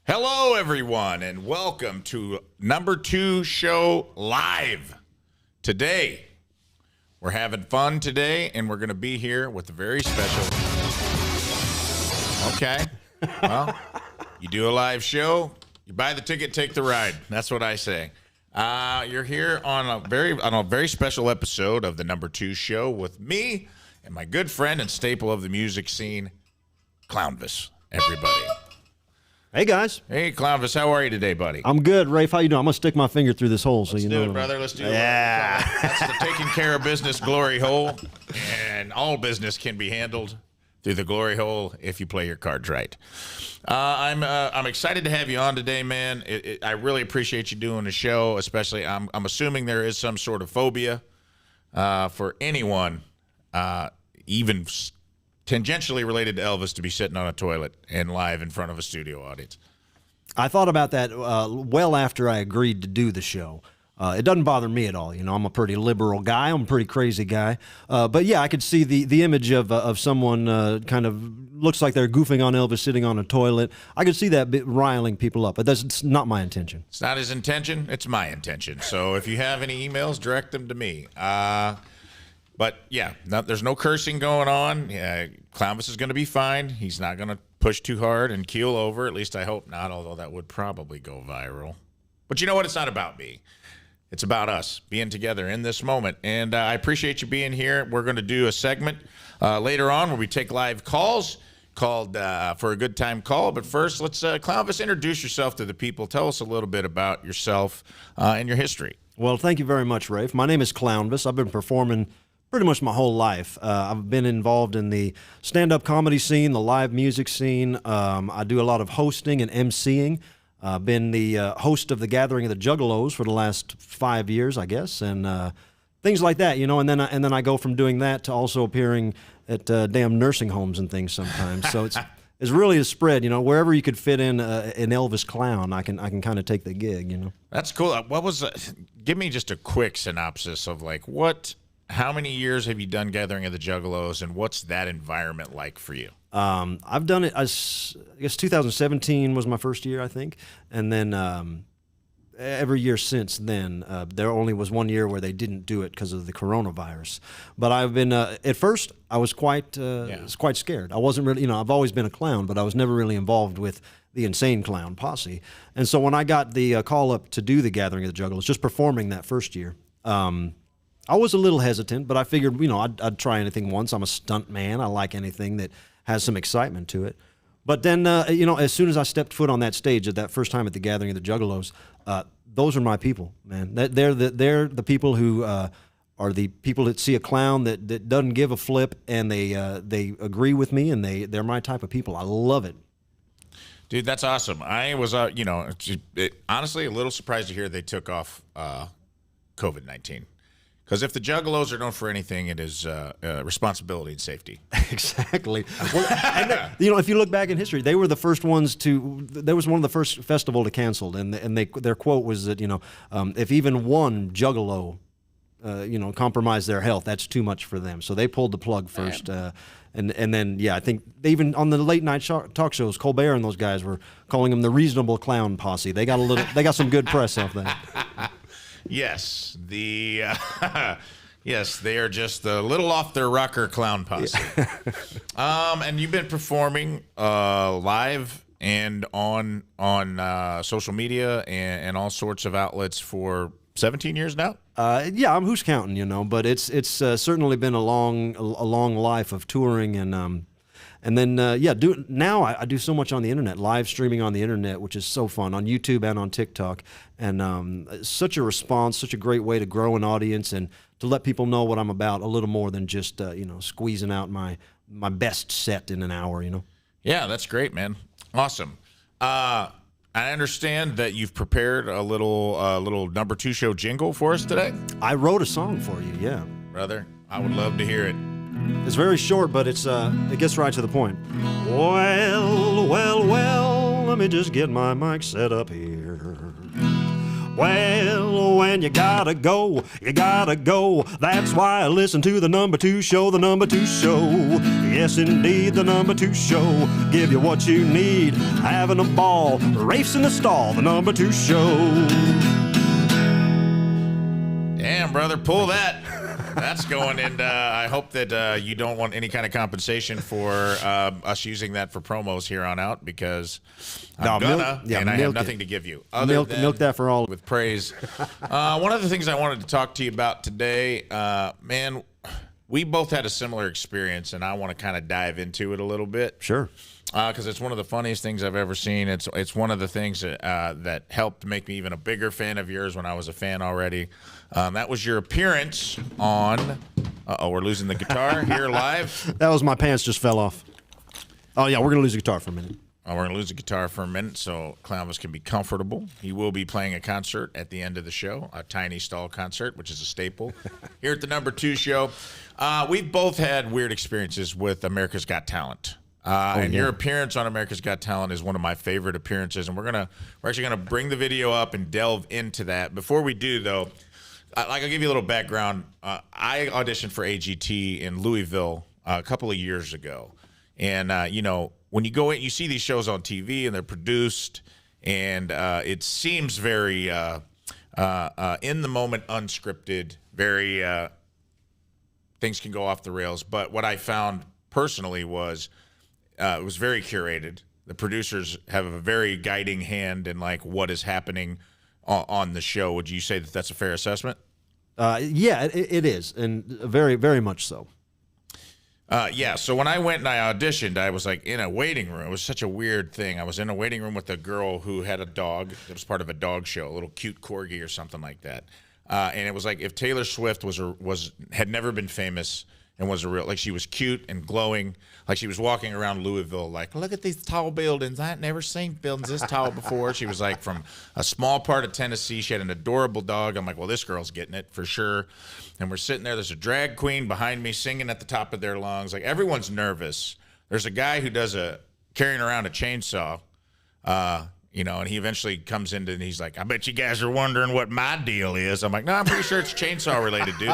Hello, everyone, and welcome to Number 2 Show Live. Today, we're having fun today, and we're going to be here with a very special... Okay, well, you do a live show, you buy the ticket, take the ride. That's what I say. You're here on a very special episode of the Number 2 Show with me and my good friend and staple of the music scene, Clownvis. Everybody. Hey, guys. Hey, Clownvis, how are you today, buddy? I'm good. Rafe, how you doing? I'm going to stick my finger through this hole so Let's you do know. it, brother. Let's do it. Yeah. That's the taking care of business glory hole, and all business can be handled through the glory hole if you play your cards right. I'm excited to have you on today, man. I really appreciate you doing the show, especially I'm assuming there is some sort of phobia for anyone, even tangentially related to Elvis, to be sitting on a toilet and live in front of a studio audience. I thought about that well after I agreed to do the show. It doesn't bother me at all. You know, I'm a pretty liberal guy. I'm a pretty crazy guy. But yeah, I could see the image of someone kind of looks like they're goofing on Elvis sitting on a toilet. I could see that riling people up, but that's not my intention. It's not his intention. It's my intention. So if you have any emails, direct them to me. But yeah, there's no cursing going on. Yeah, Clownvis is going to be fine. He's not going to push too hard and keel over. At least I hope not, although that would probably go viral. But you know what? It's not about me. It's about us being together in this moment. And I appreciate you being here. We're going to do a segment later on where we take live calls called For a Good Time Call. But first, let's, Clownvis, introduce yourself to the people. Tell us a little bit about yourself and your history. Well, thank you very much, Rafe. My name is Clownvis. I've been performing pretty much my whole life. I've been involved in the stand-up comedy scene, the live music scene. I do a lot of hosting and emceeing. I've been the host of the Gathering of the Juggalos for the last 5 years, I guess, and things like that, you know. And then I go from doing that to also appearing at damn nursing homes and things sometimes. So it's really a spread, you know. Wherever you could fit in an Elvis clown, I can kind of take the gig, you know. That's cool. What was? Give me just a quick synopsis of like what. How many years have you done Gathering of the Juggalos, and what's that environment like for you? I've done it, I guess 2017 was my first year, I think. And then every year since then, there only was 1 year where they didn't do it because of the coronavirus. But I've been, at first, I was quite scared. I wasn't really, you know, I've always been a clown, but I was never really involved with the Insane Clown Posse. And so when I got the call up to do the Gathering of the Juggalos, just performing that first year, I was a little hesitant, but I figured, you know, I'd try anything once. I'm a stunt man. I like anything that has some excitement to it. But then, you know, as soon as I stepped foot on that stage at that first time at the Gathering of the Juggalos, those are my people, man. They're the people who are the people that see a clown that doesn't give a flip, and they agree with me, and they're my type of people. I love it. Dude, that's awesome. I was, you know, honestly a little surprised to hear they took off COVID-19. Because if the Juggalos are known for anything, it is responsibility and safety. Exactly. Well, and, you know, if you look back in history, they were the first ones to. There was one of the first festival to cancel, and their quote was that, you know, if even one Juggalo, you know, compromised their health, that's too much for them. So they pulled the plug first, and then yeah, I think they even on the late night talk shows, Colbert and those guys were calling them the Reasonable Clown Posse. They got some good press off that. Yes, yes, they are just a little off their rocker clown posse. Yeah. And you've been performing live and on social media and all sorts of outlets for 17 years now. Yeah, who's counting, you know? But it's certainly been a long life of touring and then, yeah, now I do so much on the internet, live streaming on the internet, which is so fun, on YouTube and on TikTok. And such a response, such a great way to grow an audience and to let people know what I'm about a little more than just, you know, squeezing out my best set in an hour, you know? Yeah, that's great, man. Awesome. I understand that you've prepared a little Number 2 Show jingle for us today. I wrote a song for you, yeah. Brother, I would love to hear it. It's very short, but it gets right to the point. Well, let me just get my mic set up here. Well, when you gotta go, you gotta go. That's why I listen to the number 2 show, the number 2 show. Yes, indeed, the number 2 show. Give you what you need, having a ball, race in the stall, the number 2 show. Damn, brother, pull that. That's going in. I hope that you don't want any kind of compensation for us using that for promos here on out, because I'm and I have nothing to give you. Milk that for all. With praise. One of the things I wanted to talk to you about today, man, we both had a similar experience, and I want to kind of dive into it a little bit. Sure. Because it's one of the funniest things I've ever seen. It's one of the things that helped make me even a bigger fan of yours when I was a fan already. That was your appearance on. We're losing the guitar here live. That was my pants just fell off. Oh yeah, we're gonna lose the guitar for a minute. We're gonna lose the guitar for a minute so Clownvis can be comfortable. He will be playing a concert at the end of the show, a tiny stall concert, which is a staple here at the number 2 show. We've both had weird experiences with America's Got Talent. Your appearance on America's Got Talent is one of my favorite appearances, and we're actually gonna bring the video up and delve into that. Before we do, though, I'll give you a little background. I auditioned for AGT in Louisville a couple of years ago, and when you go in, you see these shows on TV, and they're produced, and it seems very in the moment, unscripted. Very things can go off the rails. But what I found personally was it was very curated. The producers have a very guiding hand in like what is happening on the show. Would you say that that's a fair assessment? Yeah, it is, and very, very much so. Yeah, so when I went and I auditioned, I was like in a waiting room. It was such a weird thing. I was in a waiting room with a girl who had a dog. It was part of a dog show, a little cute corgi or something like that. And it was like if Taylor Swift had never been famous and was a real, like she was cute and glowing, like she was walking around Louisville like, look at these tall buildings. I had never seen buildings this tall before. She was like from a small part of Tennessee. She had an adorable dog. I'm like, well, this girl's getting it for sure. And we're sitting there. There's a drag queen behind me singing at the top of their lungs. Like everyone's nervous. There's a guy who does carrying around a chainsaw, and he eventually comes in and he's like, I bet you guys are wondering what my deal is. I'm like, no, I'm pretty sure it's chainsaw related, dude.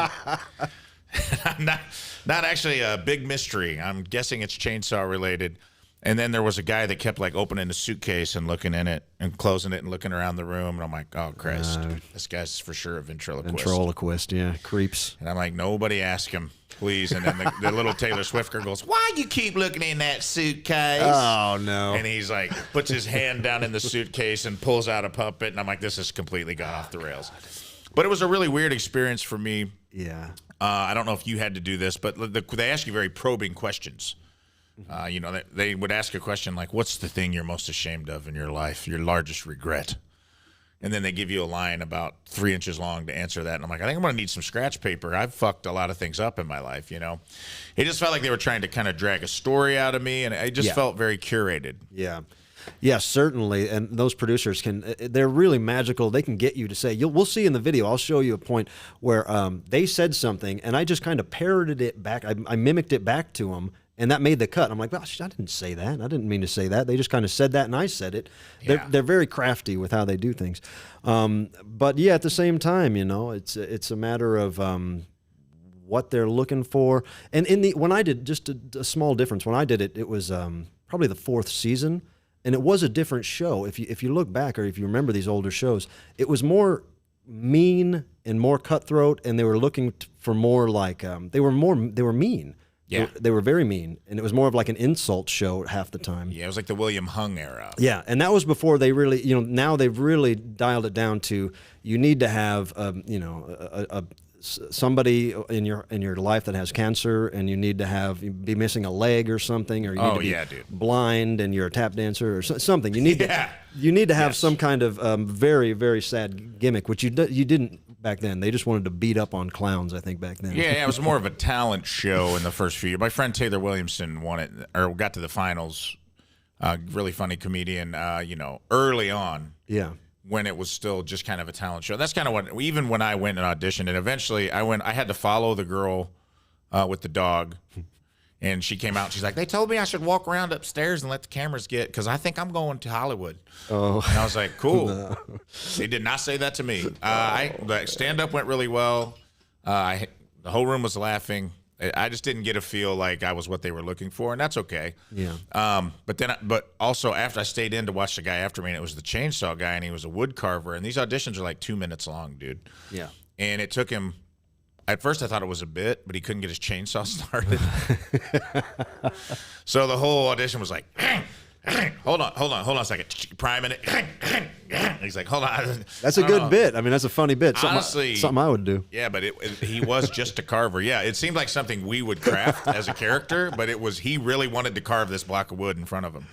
Not actually a big mystery. I'm guessing it's chainsaw related. And then there was a guy that kept like opening the suitcase and looking in it and closing it and looking around the room. And I'm like, oh, Christ, this guy's for sure a ventriloquist. Ventriloquist, yeah, creeps. And I'm like, nobody ask him, please. And then the little Taylor Swift girl goes, why you keep looking in that suitcase? Oh, no. And he's like, puts his hand down in the suitcase and pulls out a puppet. And I'm like, this has completely gone off the rails. But it was a really weird experience for me. Yeah. I don't know if you had to do this, but they ask you very probing questions. They would ask a question like, what's the thing you're most ashamed of in your life, your largest regret? And then they give you a line about 3 inches long to answer that. And I'm like, I think I'm going to need some scratch paper. I've fucked a lot of things up in my life, It just felt like they were trying to kind of drag a story out of me, and it just felt very curated. Yeah. Yeah, certainly. And those producers they're really magical. They can get you to say, we'll see in the video, I'll show you a point where they said something and I just kind of parroted it back. I mimicked it back to them, and that made the cut. I'm like, gosh, I didn't say that. I didn't mean to say that. They just kind of said that and I said it. Yeah. They're very crafty with how they do things. But yeah, at the same time, it's a matter of what they're looking for. And when I did, just a small difference, when I did it, it was probably the 4th season. And it was a different show. If you look back, or if you remember these older shows, it was more mean and more cutthroat, and they were looking for more like they were mean. Yeah, they were very mean, and it was more of like an insult show half the time. Yeah, it was like the William Hung era. Yeah, and that was before they really, now they've really dialed it down to you need to have somebody in your life that has cancer, and you need to be missing a leg or something, or you need to be blind and you're a tap dancer or something. You need to have some kind of very, very sad gimmick, which you didn't back then. They just wanted to beat up on clowns, I think, back then. Yeah, it was more of a talent show in the first few years. My friend Taylor Williamson won it, or got to the finals. Really funny comedian, early on. Yeah. When it was still just kind of a talent show. That's kind of what, even when I went and auditioned, and eventually I had to follow the girl with the dog, And she came out. She's like, they told me I should walk around upstairs and let the cameras get, because I think I'm going to Hollywood. Oh. And I was like, cool. No. They did not say that to me. The stand-up went really well. The whole room was laughing. I just didn't get a feel like I was what they were looking for, and that's okay. Yeah. But also after I stayed in to watch the guy after me, and it was the chainsaw guy, and he was a wood carver, and these auditions are like 2 minutes long, dude. Yeah. And it took him. At first, I thought it was a bit, but he couldn't get his chainsaw started. So the whole audition was like, hold on a second. Priming it. He's like, hold on. That's a good bit. I mean, that's a funny bit. Honestly, something I would do. Yeah, but he was just a carver. Yeah, it seemed like something we would craft as a character, but he really wanted to carve this block of wood in front of him.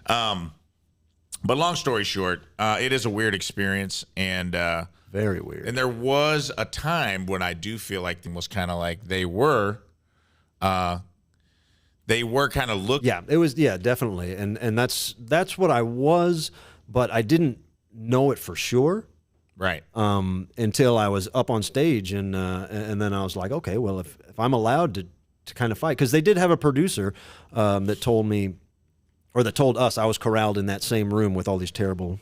But long story short, it is a weird experience, and very weird. And there was a time when I do feel like it was kind of like they were kind of looking. Yeah, it was. Yeah, definitely. And that's what I was, but I didn't know it for sure. Right. Until I was up on stage, and then I was like, okay, well, if I'm allowed to kind of fight, because they did have a producer that told me, or that told us, I was corralled in that same room with all these terrible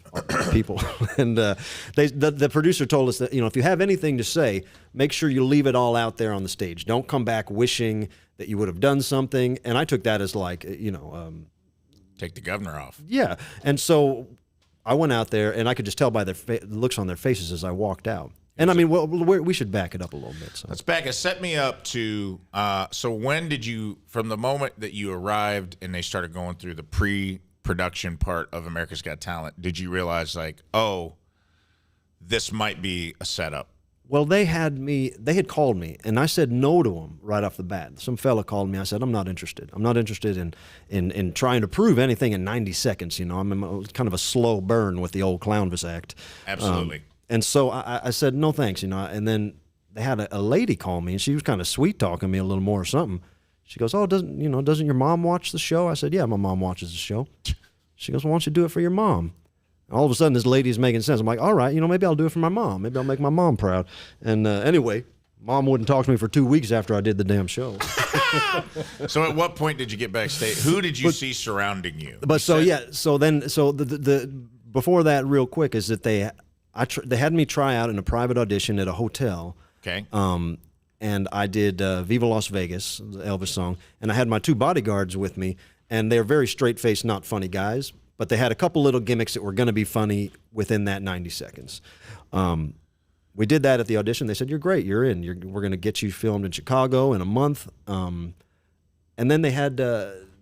people. And the producer told us that, if you have anything to say, make sure you leave it all out there on the stage. Don't come back wishing that you would have done something. And I took that as like, take the governor off. Yeah. And so I went out there, and I could just tell by their looks on their faces as I walked out. And I mean, we should back it up a little bit. So. Let's back it. Set me up to, so when did you, from the moment that you arrived and they started going through the pre-production part of America's Got Talent, did you realize like, oh, this might be a setup? Well, they had called me, and I said no to them right off the bat. Some fella called me. I said, I'm not interested. I'm not interested in trying to prove anything in 90 seconds. I'm kind of a slow burn with the old Clownvis act. Absolutely. And so I said, no, thanks, and then they had a lady call me, and she was kind of sweet-talking me a little more or something. She goes, oh, doesn't your mom watch the show? I said, yeah, my mom watches the show. She goes, well, why don't you do it for your mom? And all of a sudden, this lady's making sense. I'm like, all right, maybe I'll do it for my mom. Maybe I'll make my mom proud. And anyway, Mom wouldn't talk to me for 2 weeks after I did the damn show. So at what point did you get backstage? Who did you see surrounding you? But so the before that, real quick, is that they had me try out in a private audition at a hotel. Okay. And I did Viva Las Vegas, the Elvis song, and I had my two bodyguards with me, and they're very straight-faced, not funny guys, but they had a couple little gimmicks that were going to be funny within that 90 seconds. We did that at the audition. They said, you're great, you're in. We're going to get you filmed in Chicago in a month. And then they had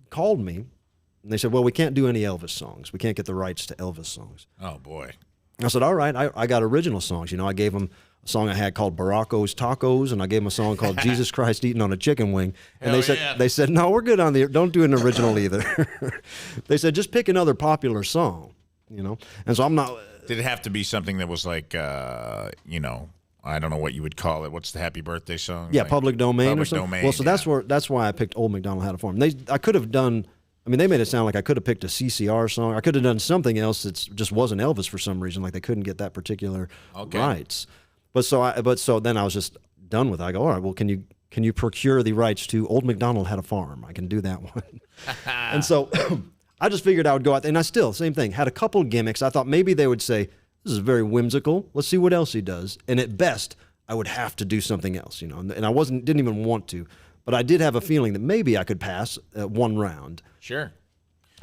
called me, and they said, well, we can't do any Elvis songs. We can't get the rights to Elvis songs. Oh, boy. I said, all right, I got original songs. I gave them a song I had called Baracco's Tacos, and I gave them a song called Jesus Christ Eating on a Chicken Wing. And they said, no, we're good on don't do an original either. They said, just pick another popular song, And so I'm not. Did it have to be something that was like, I don't know what you would call it. What's the Happy Birthday song? Yeah, like, Public Domain or something. Domain, well, so that's why I picked Old MacDonald Had a Farm. I could have done. They made it sound like I could have picked a CCR song. I could have done something else that just wasn't Elvis for some reason, like they couldn't get that particular rights. But so then I was just done with it. I go, all right, well, can you procure the rights to Old MacDonald Had a Farm? I can do that one. And so I just figured I would go out there, and I still, same thing, had a couple gimmicks. I thought maybe they would say, this is very whimsical. Let's see what else he does. And at best, I would have to do something else, and I didn't even want to. But I did have a feeling that maybe I could pass one round. Sure.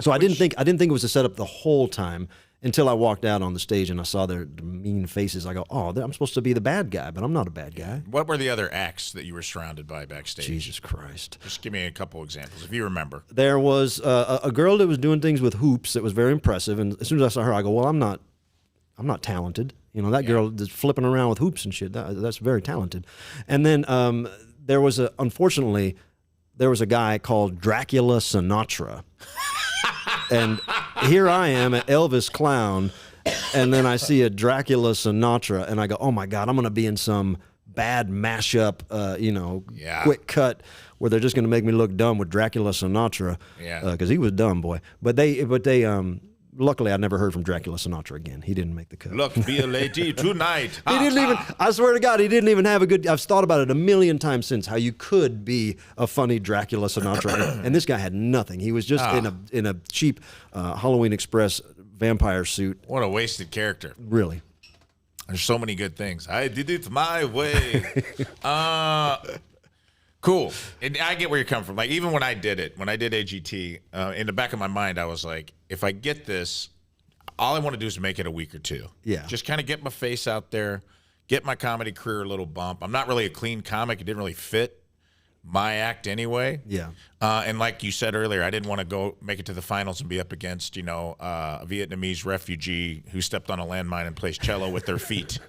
So I didn't think it was a setup the whole time until I walked out on the stage and I saw their mean faces. I go, oh, I'm supposed to be the bad guy, but I'm not a bad guy. What were the other acts that you were surrounded by backstage? Jesus Christ. Just give me a couple examples, if you remember. There was a girl that was doing things with hoops that was very impressive. And as soon as I saw her, I go, well, I'm not talented. That girl that's flipping around with hoops and shit, that's very talented. And then unfortunately, there was a guy called Dracula Sinatra. And here I am, an Elvis clown, and then I see a Dracula Sinatra, and I go, oh, my God, I'm going to be in some bad mashup, quick cut where they're just going to make me look dumb with Dracula Sinatra. Yeah. Because he was dumb, boy. But they luckily, I never heard from Dracula Sinatra again. He didn't make the cut. Look, be a lady tonight. He didn't even, I swear to God, he didn't even have a good, I've thought about it a million times since, how you could be a funny Dracula Sinatra. And this guy had nothing. He was just in a cheap Halloween Express vampire suit. What a wasted character. Really. There's so many good things. I did it my way. Cool. And I get where you're coming from. Like, even when I did AGT, in the back of my mind, I was like, if I get this, all I want to do is make it a week or two. Yeah. Just kind of get my face out there, get my comedy career a little bump. I'm not really a clean comic. It didn't really fit my act anyway. Yeah. And like you said earlier, I didn't want to go make it to the finals and be up against, a Vietnamese refugee who stepped on a landmine and plays cello with their feet.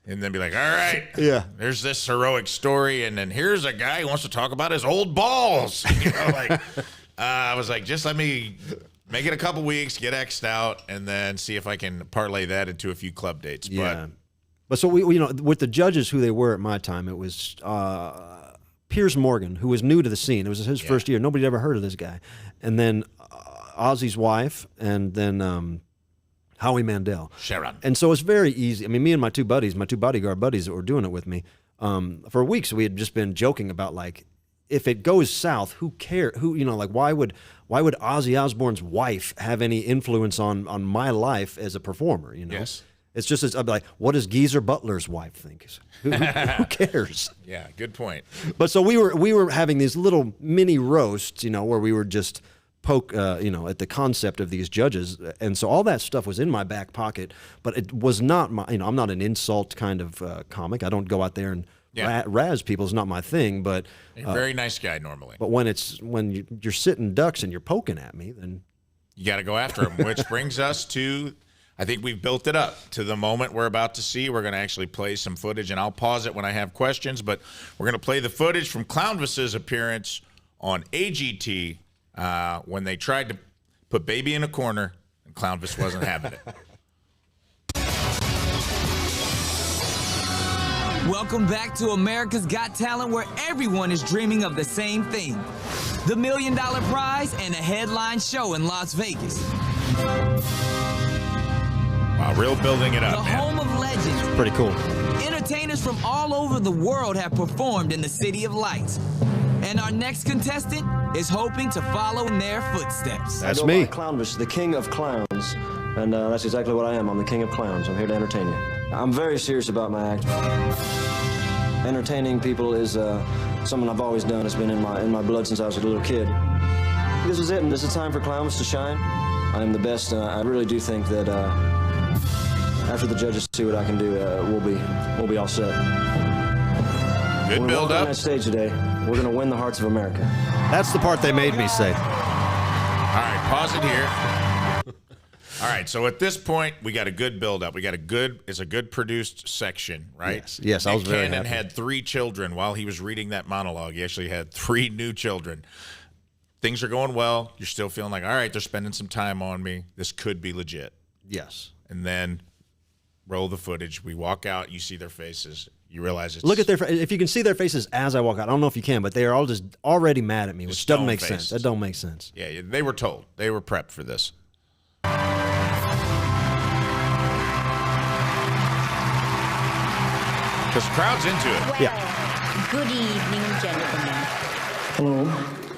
And then be like, all right, yeah, there's this heroic story, and then here's a guy who wants to talk about his old balls. I was like, just let me make it a couple weeks, get X'd out, and then see if I can parlay that into a few club dates. Yeah. But so we with the judges who they were at my time, it was Piers Morgan, who was new to the scene. It was his first year. Nobody had ever heard of this guy. And then Ozzy's wife, and then Howie Mandel. Sharon. And so it's very easy. I mean, me and my two bodyguard buddies that were doing it with me, for weeks we had just been joking about, like, if it goes south, who cares? Why would Ozzy Osbourne's wife have any influence on my life as a performer? Yes. It's just, I'd be like, what does Geezer Butler's wife think? Who cares? Yeah, good point. But so we were having these little mini roasts, where we were just poke, at the concept of these judges, and so all that stuff was in my back pocket. But it was not my, I'm not an insult kind of comic. I don't go out there and razz people. It's not my thing. But you're a very nice guy normally. But when you're sitting ducks and you're poking at me, then you got to go after them. Which brings us to, I think we've built it up to the moment we're about to see. We're going to actually play some footage, and I'll pause it when I have questions. But we're going to play the footage from Clownvis's appearance on AGT. When they tried to put Baby in a corner, and Clownvis wasn't having it. Welcome back to America's Got Talent, where everyone is dreaming of the same thing. The $1 Million prize and a headline show in Las Vegas. Wow, real building it up, The man. home of legends. pretty cool. Entertainers from all over the world have performed in the City of Lights. And our next contestant is hoping to follow in their footsteps. That's I go me. by Clownvis, the king of clowns, and that's exactly what I am. I'm the king of clowns. I'm here to entertain you. I'm very serious about my act. Entertaining people is something I've always done. It's been in my blood since I was a little kid. This is it, and this is time for Clownvis to shine. I am the best, and I really do think that after the judges see what I can do, we'll be all set. Good build on up. that stage today, we're going to win the hearts of America. That's the part they made me say. All right, pause it here. All right, so at this point, we got a good build up. It's a good produced section, right? Yes, I was very Cannon happy. had 3 children while he was reading that monologue. He actually had 3 new children. Things are going well. You're still feeling like, all right, they're spending some time on me. This could be legit. Yes. And then roll the footage. We walk out. You see their faces. You realize it's... Look at if you can see their faces as I walk out. I don't know if you can, but they are all just already mad at me, which doesn't make sense. stone-faced. That don't make sense. Yeah, they were told. They were prepped for this. Because the crowd's into it. Well, good evening, gentlemen. Hello.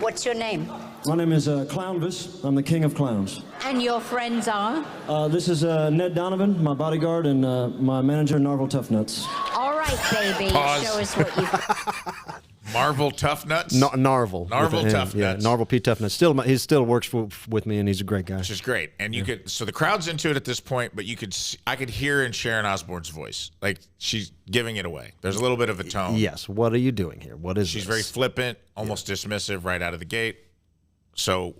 What's your name? My name is Clownvis. I'm the king of clowns. And your friends are? This is Ned Donovan, my bodyguard, and my manager, Narvel Toughnuts. All right, baby. Pause. Show us what you've... Marvel Tough Nuts, Narvel. Narvel With a N. Tough Yeah, Nuts. Narvel P. Toughnut. He still works with me, and he's a great guy. which is great. And you could, so the crowd's into it at this point, but I could hear in Sharon Osbourne's voice, like she's giving it away. There's a little bit of a tone. Yes. What are you doing here? What is She's this? very flippant, almost dismissive right out of the gate. So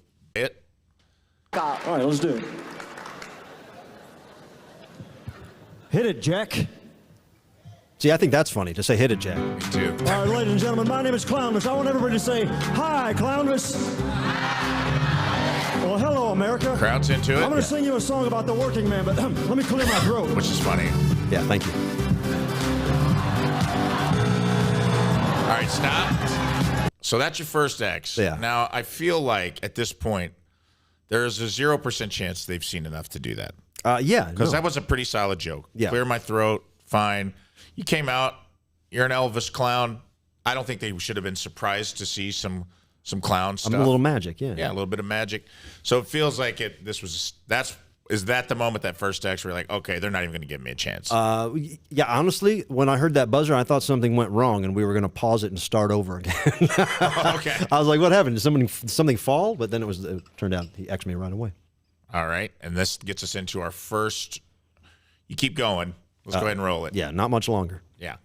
All right, let's do it. Hit it, Jack. See, I think that's funny to say "hit it, Jack." me too. All right, ladies and gentlemen, my name is Clownvis. I want everybody to say, hi, Clownvis. Well, hello, America. Crowd's into it, I'm going to sing you a song about the working man, but let me clear my throat. which is funny. Yeah. Thank you. All right, stop. So that's your first X. Yeah. Now, I feel like at this point, there's a 0% chance they've seen enough to do that. Yeah, Because no. that was a pretty solid joke. Yeah. Clear my throat, fine. You came out, you're an Elvis clown. I don't think they should have been surprised to see some clown stuff. A little magic, yeah. Yeah, a little bit of magic. So it feels like is that the moment, that first text where you're like, okay, they're not even going to give me a chance? Yeah, honestly, when I heard that buzzer, I thought something went wrong and we were going to pause it and start over again. Okay. I was like, what happened? Did something fall? But then it turned out he X'd me right away. All right. And this gets us into our first. You keep going. Let's go ahead and roll it. Yeah, not much longer. Yeah.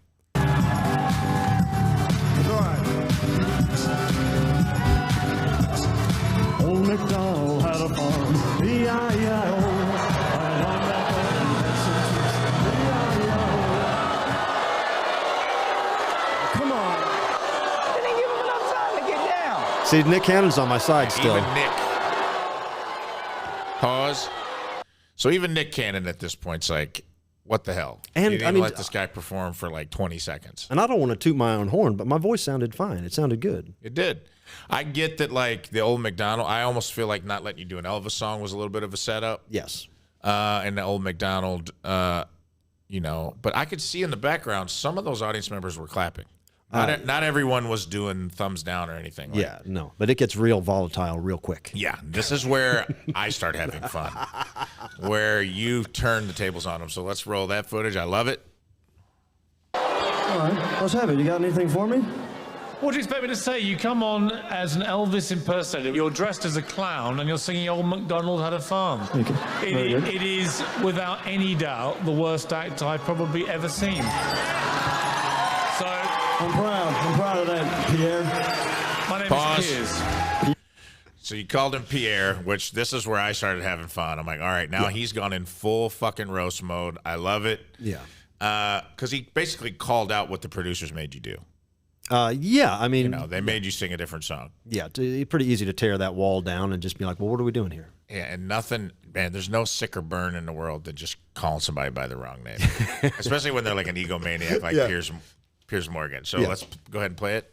Old MacDonald had a farm, E-I-E-I-O. And on that farm he had some tricks, E-I-E-I-O. Come on. Didn't give him enough time to get down. See, Nick Cannon's on my side still. Even Nick. Pause. So even Nick Cannon at this point's like, what the hell? And, you didn't I mean, let this guy perform for like 20 seconds. And I don't want to toot my own horn, but my voice sounded fine. It sounded good. It did. I get that, like, the old McDonald, I almost feel like not letting you do an Elvis song was a little bit of a setup. Yes. And the old McDonald, but I could see in the background some of those audience members were clapping. Not everyone was doing thumbs down or anything. Like, Yeah, no. But it gets real volatile real quick. Yeah, this is where I start having fun, where you turn the tables on them. So let's roll that footage. I love it. All right, let's have it. You got anything for me? What do you expect me to say? You come on as an Elvis impersonator. You're dressed as a clown and you're singing Old MacDonald Had a Farm. Thank you. Very good. It is, without any doubt, the worst act I've probably ever seen. So, I'm proud of that, Pierre. my name Pause. is Piers. So you called him Pierre, which this is where I started having fun. I'm like, all right, now he's gone in full fucking roast mode. I love it. Yeah. Because he basically called out what the producers made you do. Yeah, I mean, They made you sing a different song. yeah, pretty easy to tear that wall down and just be like, well, what are we doing here? Yeah, and nothing, man, there's no sicker burn in the world than just calling somebody by the wrong name. Especially when they're like an egomaniac like Piers Morgan. So let's go ahead and play it.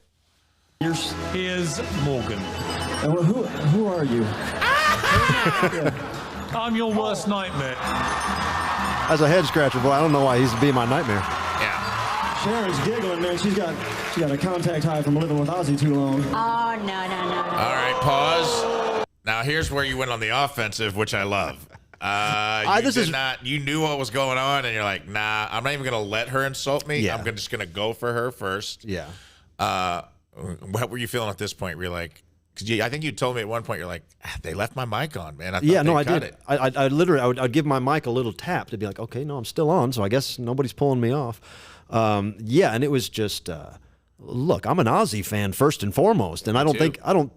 Piers Morgan. And who are you? I'm your worst nightmare. As a head scratcher, boy, I don't know why he's being my nightmare. Yeah. Sharon's giggling, man. She's got a contact high from living with Ozzy too long. Oh, no. All right, pause. Now here's where you went on the offensive, which I love. You knew what was going on, and you're like, nah, I'm not even going to let her insult me. Yeah. I'm just going to go for her first. Yeah. What were you feeling at this point? Were you like, because I think you told me at one point, you're like, they left my mic on, man. I did. It. I literally, I'd give my mic a little tap to be like, okay, no, I'm still on, so I guess nobody's pulling me off. And it was just, look, I'm an Ozzy fan first and foremost, and I don't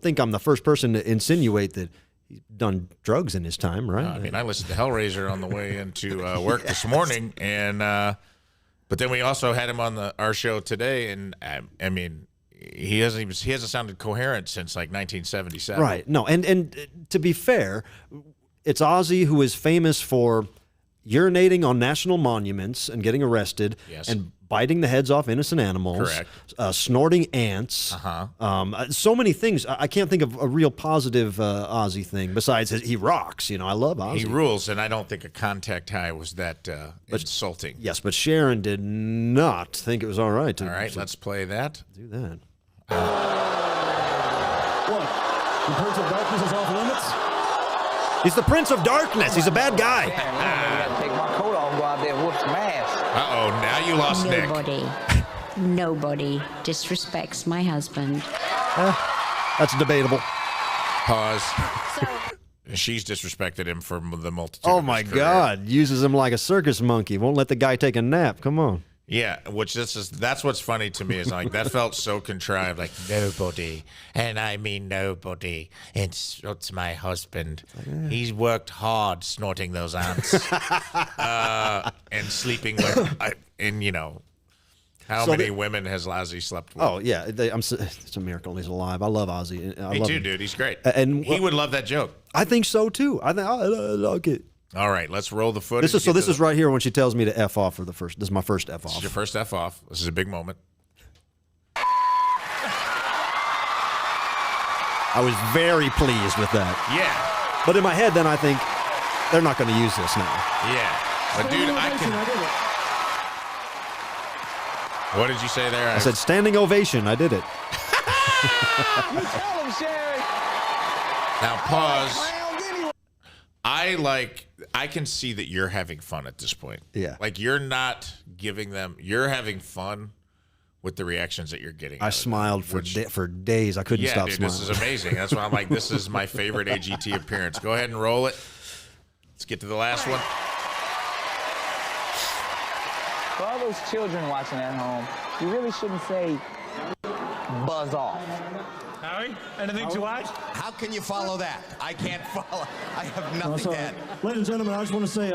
think I'm the first person to insinuate that he's done drugs in his time, right? I mean, I listened to Hellraiser on the way into work this morning, and but then we also had him on our show today, and I mean, he hasn't sounded coherent since like 1977. Right. No, and to be fair, it's Ozzy who is famous for urinating on national monuments and getting arrested, Yes. and biting the heads off innocent animals, Correct. Snorting ants, so many things. I can't think of a real positive Ozzy thing besides he rocks. I love Ozzy. He rules, and I don't think a contact high was that insulting. Yes, but Sharon did not think it was all right. All right, let's play that. do that. What? The Prince of Darkness is off limits? He's the Prince of Darkness. He's a bad guy. I gotta take my coat off and go out there and whoop some ass. Uh-oh, now you lost Nick. Nobody disrespects my husband. That's debatable. Pause. She's disrespected him for the multitude. Oh of his my career. God! Uses him like a circus monkey. Won't let the guy take a nap. Come on. Yeah, that's what's funny to me is like that felt so contrived. Like nobody, and I mean nobody, insults my husband. He's worked hard snorting those ants and sleeping with, how many women has Ozzy slept with? Oh yeah, it's a miracle he's alive. I love Ozzy. I Me love too, him. dude. He's great, And he would love that joke. I think so too. I like it. All right, let's roll the footage. This is right here when she tells me to F off for the first. This is my first F This is off. your first F off. This is a big moment. I was very pleased with that. Yeah. But in my head, then I think they're not going to use this now. Yeah. But dude, I can. What did you say there? I said standing ovation. I did it. You tell him, Sharon. Now pause. I can see that you're having fun at this point. Yeah. Like you're not giving them. You're having fun with the reactions that you're getting. I smiled for days. I couldn't stop dude, smiling. This is amazing. That's why I'm like, this is my favorite AGT appearance. Go ahead and roll it. Let's get to the last one. For all those children watching at home, you really shouldn't say buzz off. Harry, anything to add? How can you follow that? I can't follow. I have nothing to add. Ladies and gentlemen, I just want to say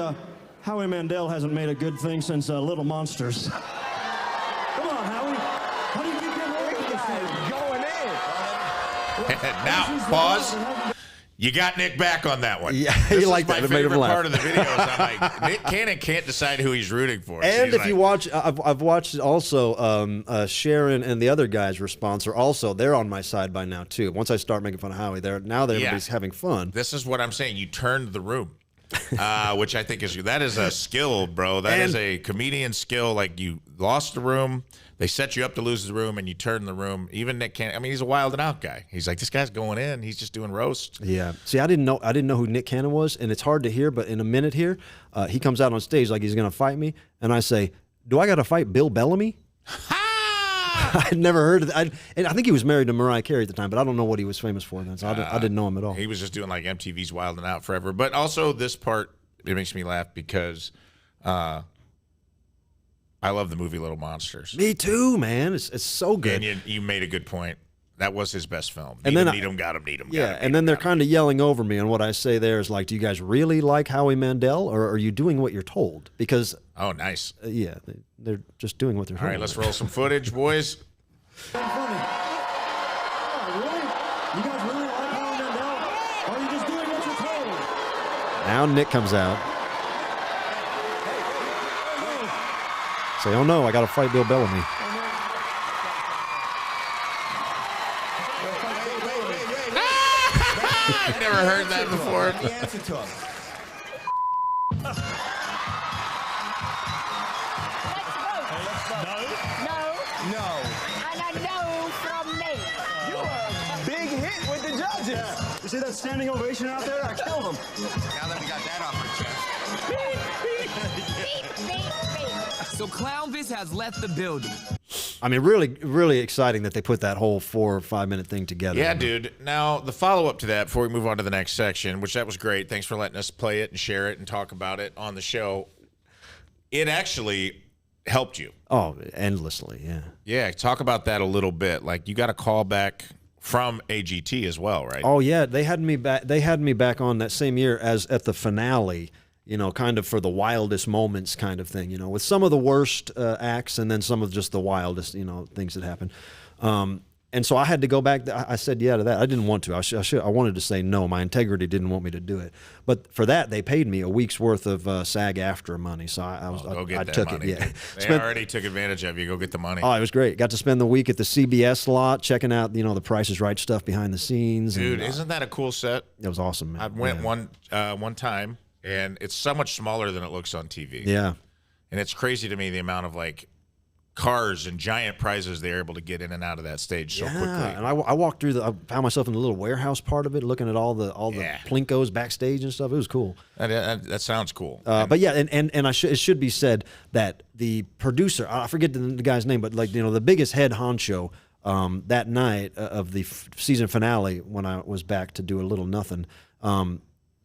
Howie Mandel hasn't made a good thing since Little Monsters. Come on, Howie. How do you keep getting away with this thing? Going in. Now pause. You got Nick back on that one. Yeah, this he liked is my that. It made him favorite laugh. part of the videos. I'm like, Nick Cannon can't decide who he's rooting for. And So if you watch, I've watched also Sharon and the other guys' response are also, they're on my side by now too. Once I start making fun of Howie, everybody's having fun. This is what I'm saying. You turned the room, which I think that is a skill, bro. That is a comedian skill. Like you lost the room. They set you up to lose the room, and you turn the room. Even Nick Cannon. I mean, he's a wild and out guy. He's like, this guy's going in. He's just doing roast. Yeah. See, I didn't know who Nick Cannon was, and it's hard to hear. But in a minute here, he comes out on stage like he's going to fight me, and I say, "Do I got to fight Bill Bellamy?" I'd never heard of that. And I think he was married to Mariah Carey at the time, but I don't know what he was famous for then. So I didn't know him at all. He was just doing like MTV's Wild and Out forever. But also this part, it makes me laugh because I love the movie Little Monsters. Me too, man. It's so good. And you made a good point. That was his best film. And then need him, got him, need him. Yeah, and then they're kind of yelling over me, and what I say there is like, "Do you guys really like Howie Mandel, or are you doing what you're told?" Because oh, nice. Yeah, they're just doing what they're told. All right, let's roll some footage, boys. Funny. Oh, really? You guys really like Howie Mandel? Or are you just doing what you're told? Now Nick comes out. Say, "Oh no, I got to fight Bill Bellamy." I've never heard that before. The answer to him. No. And a no from me. Big hit with the judges. You see that standing ovation out there? I killed him. Now that we got that off our chest. So Clownvis has left the building. I mean, really, really exciting that they put that whole 4 or 5 minute thing together. Yeah, dude. Now, the follow-up to that, before we move on to the next section, which that was great. Thanks for letting us play it and share it and talk about it on the show. It actually helped you. Oh, endlessly, yeah. Yeah, talk about that a little bit. Like, you got a call back from AGT as well, right? Oh yeah, they had me back. They had me back on that same year as at the finale. You know, kind of for the wildest moments, kind of thing. You know, with some of the worst acts, and then some of just the wildest, things that happen. And so I had to go back. I said yeah to that. I didn't want to. I wanted to say no. My integrity didn't want me to do it. But for that, they paid me a week's worth of SAG-AFTRA money. So I took money. it. Yeah, They already took advantage of you. Go get the money. Oh, it was great. Got to spend the week at the CBS lot, checking out the Price is Right stuff behind the scenes. Dude, and, isn't that a cool set? it was awesome, man. I went one time, and it's so much smaller than it looks on TV. Yeah. And it's crazy to me the amount of like cars and giant prizes they're able to get in and out of that stage so quickly. And I walked through I found myself in the little warehouse part of it, looking at all the Plinkos backstage and stuff. It was cool. That sounds cool. But yeah, and it should be said that the producer, I forget the guy's name, but like the biggest head honcho that night of the season finale when I was back to do a little nothing.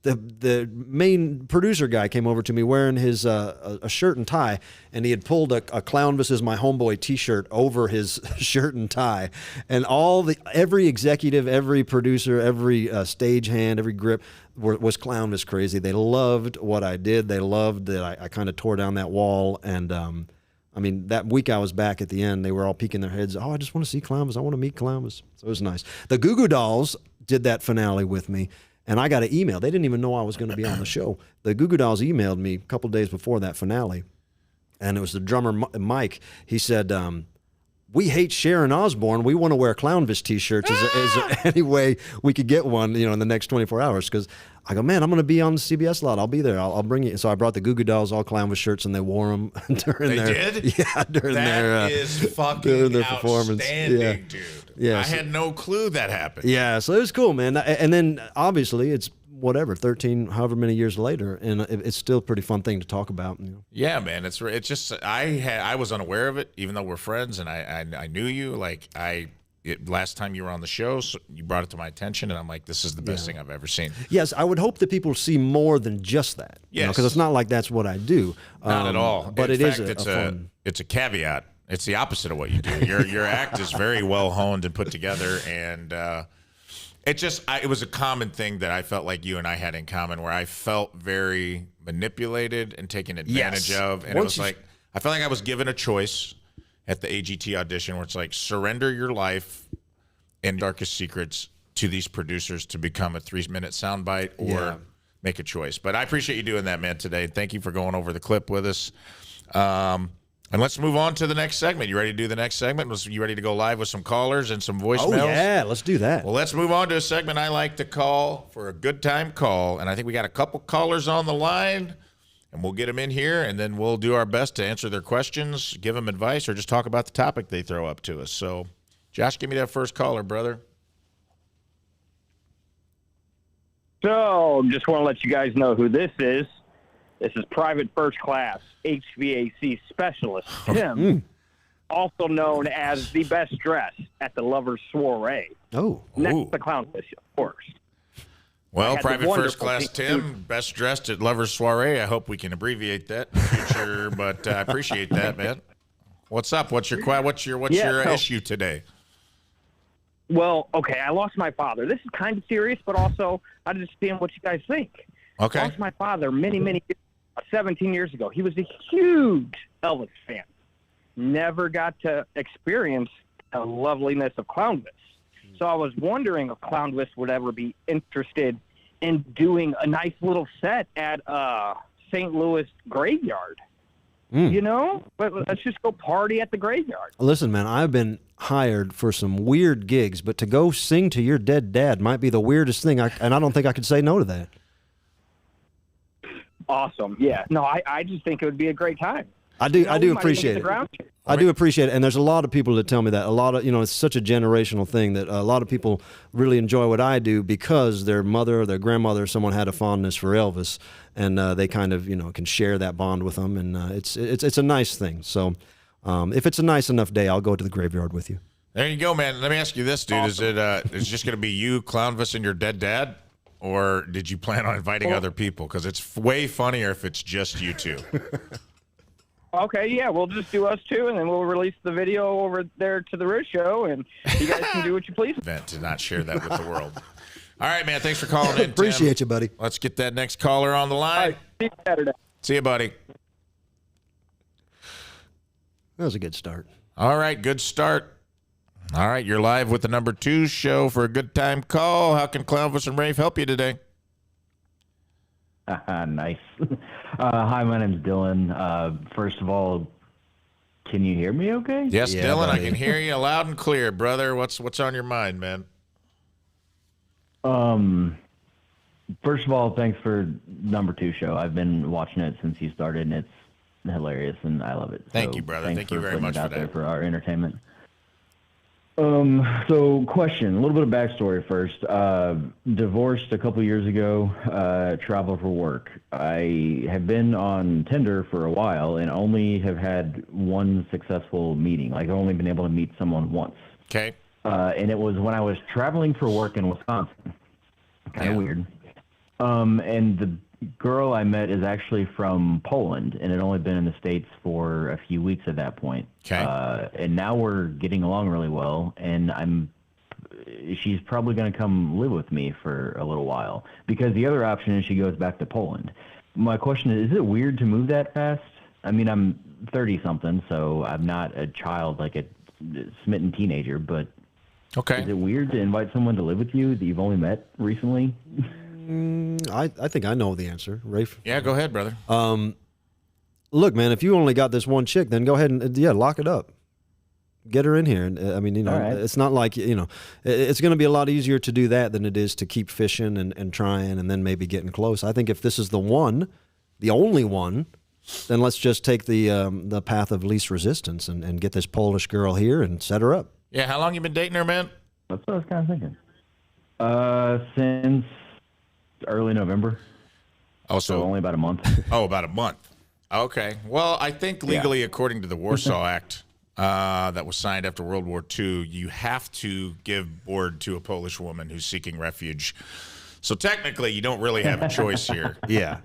The main producer guy came over to me wearing his a shirt and tie, and he had pulled a Clownvis is my homeboy T-shirt over his shirt and tie, and every executive, every producer, every stagehand, every grip was Clownvis crazy. They loved what I did. They loved that I kind of tore down that wall, and I mean, that week I was back at the end, they were all peeking their heads. Oh, I just want to see Clownvis. I want to meet Clownvis. So it was nice. The Goo Goo Dolls did that finale with me. And I got an email. They didn't even know I was going to be on the show. The Goo Goo Dolls emailed me a couple days before that finale, and it was the drummer Mike. He said, we hate Sharon Osbourne. We want to wear Clownvis T-shirts. Is there any way we could get one, in the next 24 hours? Because I go, man, I'm going to be on the CBS lot. I'll be there. I'll bring you. So I brought the Goo Goo Dolls all Clownvis shirts, and they wore them during They did? Yeah, during That is fucking during their performance. outstanding, dude. Yeah, I had no clue that happened. Yeah, so it was cool, man. And then obviously it's 13, however many years later, and it's still a pretty fun thing to talk about. Yeah, man. It's just I was unaware of it, even though we're friends and I knew you. Like last time you were on the show, so you brought it to my attention, and I'm like, this is the best thing I've ever seen. Yes, I would hope that people see more than just that. Yes, because it's not like that's what I do. Not at all. But In it fact, is a fun. It's a caveat. It's the opposite of what you do. Your act is very well honed and put together, and it was a common thing that I felt like you and I had in common, where I felt very manipulated and taken advantage of, and it was like I felt like I was given a choice at the AGT audition, where it's like, surrender your life and darkest secrets to these producers to become a 3-minute soundbite, or make a choice. But I appreciate you doing that, man, today. Thank you for going over the clip with us. And let's move on to the next segment. You ready to do the next segment? You ready to go live with some callers and some voicemails? Oh, yeah, let's do that. Well, let's move on to a segment I like to call for a good time call. And I think we got a couple callers on the line, and we'll get them in here, and then we'll do our best to answer their questions, give them advice, or just talk about the topic they throw up to us. So, Josh, give me that first caller, brother. So, just want to let you guys know who this is. This is Private First Class HVAC Specialist Tim, also known as the best dress at the Lovers Soiree. Oh. Next to Clownvis, of course. Well, Private First Class Tim, best dressed at Lovers Soiree. I hope we can abbreviate that in the future, but I appreciate that, man. What's up? What's your issue today? Well, okay, I lost my father. This is kind of serious, but also I understand what you guys think. Okay. I lost my father many 17 years ago. He was a huge Elvis fan. Never got to experience the loveliness of Clownvis. So I was wondering if Clownvis would ever be interested in doing a nice little set at St. Louis graveyard. But let's just go party at the graveyard. Listen, man, I've been hired for some weird gigs, but to go sing to your dead dad might be the weirdest thing, and I don't think I could say no to that. Awesome. Yeah. No, I just think it would be a great time. I do appreciate it. I do appreciate it, and there's a lot of people that tell me that. A lot of, it's such a generational thing that a lot of people really enjoy what I do because their mother or their grandmother or someone had a fondness for Elvis, and they kind of, can share that bond with them, and it's a nice thing. So if it's a nice enough day, I'll go to the graveyard with you. There you go, man. Let me ask you this, dude. Awesome. Is it just going to be you, Clownvis, and your dead dad? Or did you plan on inviting other people? Because it's way funnier if it's just you two. Okay, yeah, we'll just do us two, and then we'll release the video over there to the Riz Show, and you guys can do what you please. To not share that with the world. All right, man. Thanks for calling in. Appreciate you, buddy. Let's get that next caller on the line. All right, see you Saturday. See you, buddy. That was a good start. All right, good start. All right, you're live with the number 2 show for a good time call. How can Clownvis and Rafe help you today? Nice. Hi, my name's Dylan. First of all, can you hear me okay? Yes, Yeah, Dylan, buddy. I can hear you loud and clear, brother. What's on your mind, man? First of all, thanks for number 2 show. I've been watching it since you started, and it's hilarious, and I love it. Thank you, brother. Thank you very much for that. that. For our entertainment. So question, a little bit of backstory first. Divorced a couple years ago, traveled for work. I have been on Tinder for a while and only have had one successful meeting. Like, I've only been able to meet someone once. Okay. And it was when I was traveling for work in Wisconsin. Kind of weird. And the girl I met is actually from Poland and had only been in the States for a few weeks at that point. Okay. And now we're getting along really well, and she's probably going to come live with me for a little while, because the other option is she goes back to Poland. My question is it weird to move that fast? I mean, I'm 30-something, so I'm not a child, like a smitten teenager, but okay. Is it weird to invite someone to live with you that you've only met recently? I think I know the answer, Rafe. Yeah, go ahead, brother. Look, man, if you only got this one chick, then go ahead and lock it up. Get her in here. And I mean, you know, right. it's not like, you know, it's going to be a lot easier to do that than it is to keep fishing and trying and then maybe getting close. I think if this is the one, the only one, then let's just take the path of least resistance and get this Polish girl here and set her up. Yeah, how long you been dating her, man? That's what I was kind of thinking. Since early November. Oh, So only about a month. Oh, about a month. Okay. Well, I think legally, according to the Warsaw Act that was signed after World War II, you have to give board to a Polish woman who's seeking refuge. So technically, you don't really have a choice here. Yeah.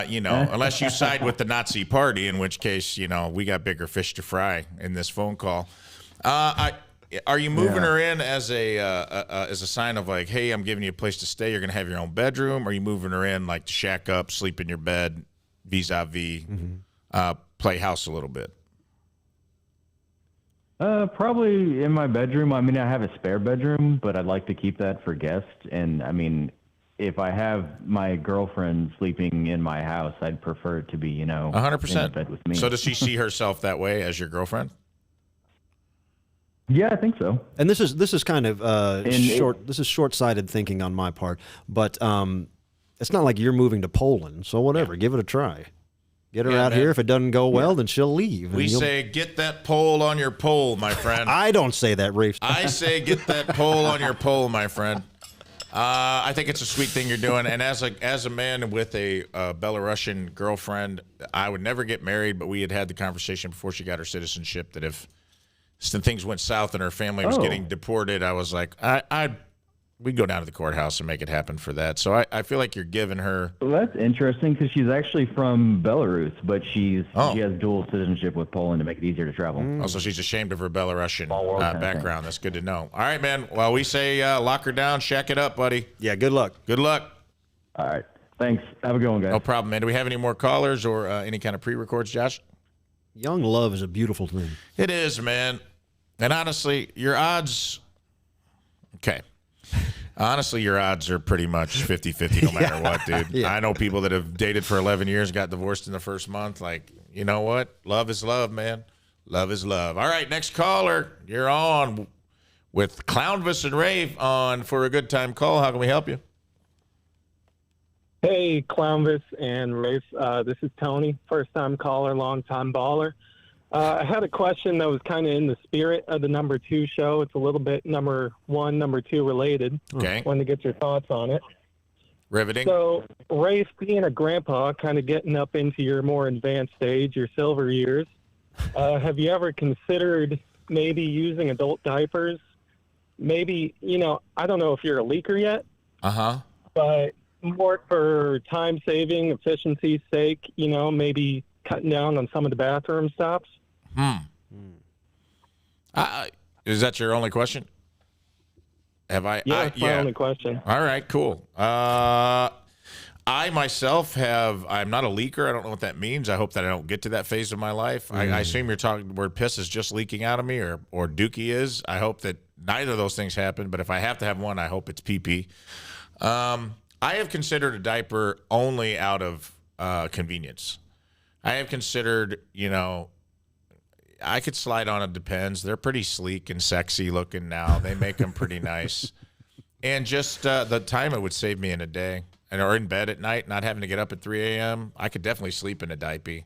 You know, unless you side with the Nazi party, in which case, you know, we got bigger fish to fry in this phone call. Are you moving her in as a sign of like, hey, I'm giving you a place to stay. You're gonna have your own bedroom. Or are you moving her in like to shack up, sleep in your bed, vis-a-vis, play house a little bit? Probably in my bedroom. I mean, I have a spare bedroom, but I'd like to keep that for guests. And I mean, if I have my girlfriend sleeping in my house, I'd prefer it to be, you know, 100%. in bed with me. So does she see herself that way as your girlfriend? Yeah, I think so. And this is kind of this is short-sighted thinking on my part, but it's not like you're moving to Poland, so whatever, give it a try. Get her out man. here. If it doesn't go well, then she'll leave. We say, get that pole on your pole, my friend. I don't say that, Rafe. I say, get that pole on your pole, my friend. I think it's a sweet thing you're doing. And as a man with a Belarusian girlfriend, I would never get married, but we had the conversation before she got her citizenship that if things went south and her family was getting deported, I was like, we'd go down to the courthouse and make it happen for that. So I feel like you're giving her. Well, that's interesting because she's actually from Belarus, but she has dual citizenship with Poland to make it easier to travel. Also, she's ashamed of her Belarusian kind of background. That's good to know. All right, man. Well, we say lock her down, shack it up, buddy. Yeah, good luck. Good luck. All right. Thanks. Have a good one, guys. No problem, man. Do we have any more callers or any kind of pre-records, Josh? Young love is a beautiful thing. It is, man. And honestly, your odds. Okay. Honestly, your odds are pretty much 50-50 no matter what, dude. Yeah. I know people that have dated for 11 years, got divorced in the first month. Like, you know what? Love is love, man. Love is love. All right, next caller. You're on with Clownvis and Rave on For a Good Time Call. How can we help you? Hey, Clownvis and Rafe. This is Tony, first-time caller, long-time baller. I had a question that was kind of in the spirit of the number 2 show. It's a little bit number 1, number 2 related. Okay. Wanted to get your thoughts on it. Riveting. So, Rafe, being a grandpa, kind of getting up into your more advanced age, your silver years, have you ever considered maybe using adult diapers? Maybe, you know, I don't know if you're a leaker yet. Uh-huh. But more for time saving, efficiency's sake, you know, maybe cutting down on some of the bathroom stops. Is that your only question? Have I? Yeah, that's my only question. All right, cool. I myself I'm not a leaker. I don't know what that means. I hope that I don't get to that phase of my life. I assume you're talking the word piss is just leaking out of me or dookie is. I hope that neither of those things happen, but if I have to have one, I hope it's pee-pee. I have considered a diaper only out of convenience. I have considered, you know, I could slide on it, depends. They're pretty sleek and sexy looking now. They make them pretty nice. And just the time it would save me in a day or in bed at night, not having to get up at 3 a.m., I could definitely sleep in a diaper.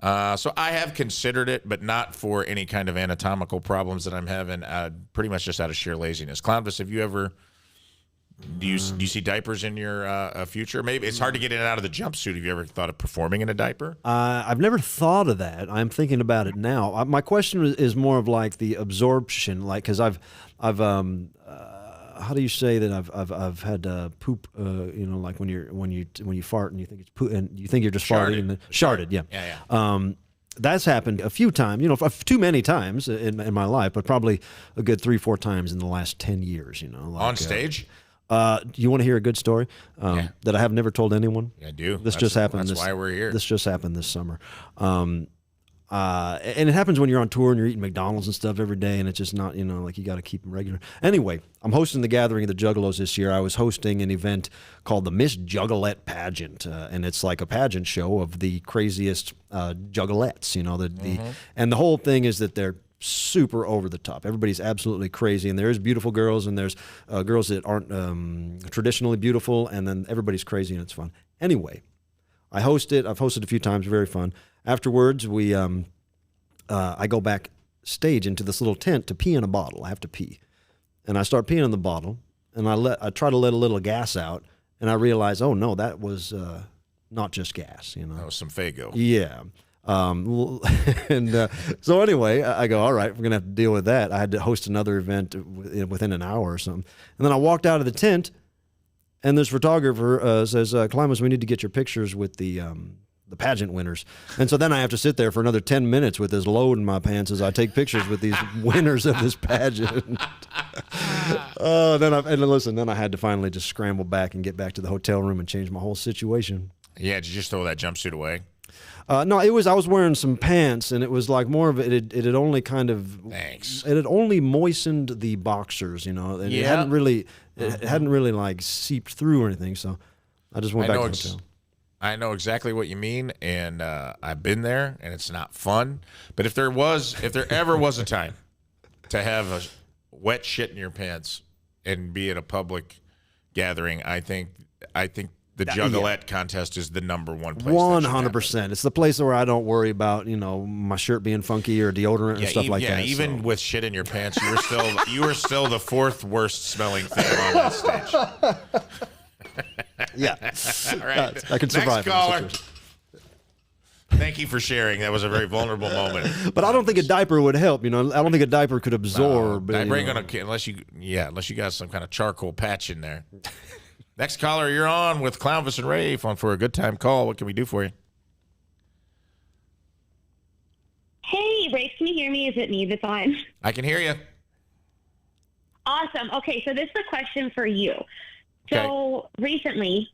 So I have considered it, but not for any kind of anatomical problems that I'm having, pretty much just out of sheer laziness. Clownvis, have you ever... Do you see diapers in your future? Maybe it's hard to get in and out of the jumpsuit. Have you ever thought of performing in a diaper? I've never thought of that. I'm thinking about it now. My question is more of like the absorption, like because I've how do you say that I've had poop? You know, like when you fart and you think it's poop and you think you're just farting and sharted. Yeah. Yeah. That's happened a few times, you know, too many times in my life, but probably a good 3-4 times in the last 10 years. You know, like, on stage. You want to hear a good story that I have never told anyone? I do. This just happened. That's why we're here. This just happened this summer. And it happens when you're on tour and you're eating McDonald's and stuff every day, and it's just not, you know, like you got to keep them regular. Anyway, I'm hosting the Gathering of the Juggalos this year. I was hosting an event called the Miss Juggalette Pageant, and it's like a pageant show of the craziest juggalettes, you know, and the whole thing is that they're super over the top. Everybody's absolutely crazy, and there's beautiful girls, and there's girls that aren't traditionally beautiful, and then everybody's crazy, and it's fun. Anyway, I host it. I've hosted a few times. Very fun. Afterwards, I go backstage into this little tent to pee in a bottle. I have to pee, and I start peeing in the bottle, and I try to let a little gas out, and I realize, oh no, that was not just gas. That was some Faygo. Yeah. So anyway, I go, all right, we're going to have to deal with that. I had to host another event within an hour or something. And then I walked out of the tent, and this photographer says, Clownvis, we need to get your pictures with the pageant winners. And so then I have to sit there for another 10 minutes with this load in my pants as I take pictures with these winners of this pageant. Then I had to finally just scramble back and get back to the hotel room and change my whole situation. Yeah, did you just throw that jumpsuit away? No, I was wearing some pants, and it was like more of it had only kind of Thanks. It had only moistened the boxers, and it hadn't really like seeped through or anything. So I just went back to the hotel. I know exactly what you mean, and I've been there, and it's not fun. But if there ever was a time to have a wet shit in your pants and be at a public gathering, I think the Juggalette contest is the number one place. 100%. It's the place where I don't worry about my shirt being funky or deodorant and stuff like that. Yeah, even with shit in your pants, you were still the fourth worst smelling thing on that stage. Yeah, all right. I can survive. Next caller. Thank you for sharing. That was a very vulnerable moment. But I don't think a diaper would help. I don't think a diaper could absorb. Diaper ain't gonna unless you got some kind of charcoal patch in there. Next caller, you're on with Clownvis and Rafe on For a Good Time Call. What can we do for you? Hey, Rafe, can you hear me? Is it me that's on? I can hear you. Awesome. Okay, so this is a question for you. So recently,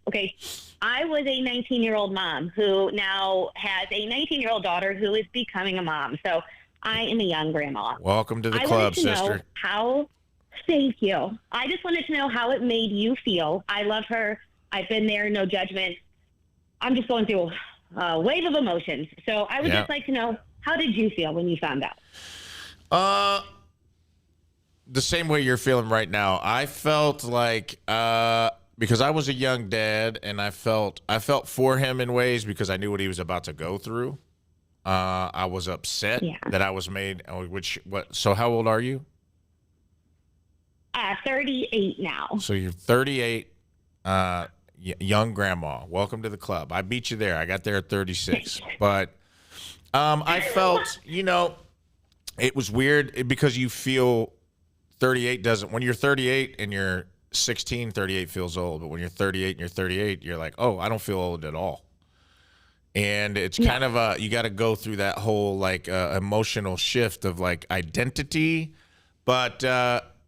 I was a 19-year-old mom who now has a 19-year-old daughter who is becoming a mom. So I am a young grandma. Welcome to the club, sister. Thank you. I just wanted to know how it made you feel. I love her. I've been there, no judgment. I'm just going through a wave of emotions. So I would just like to know, how did you feel when you found out? The same way you're feeling right now. I felt like because I was a young dad, and I felt for him in ways because I knew what he was about to go through. I was upset that I was made. So how old are you? 38 now. So you're 38, young grandma. Welcome to the club. I beat you there. I got there at 36. But I felt, it was weird because you feel 38 doesn't. When you're 38 and you're 16, 38 feels old. But when you're 38 and you're 38, you're like, oh, I don't feel old at all. And it's kind of you got to go through that whole emotional shift of identity. But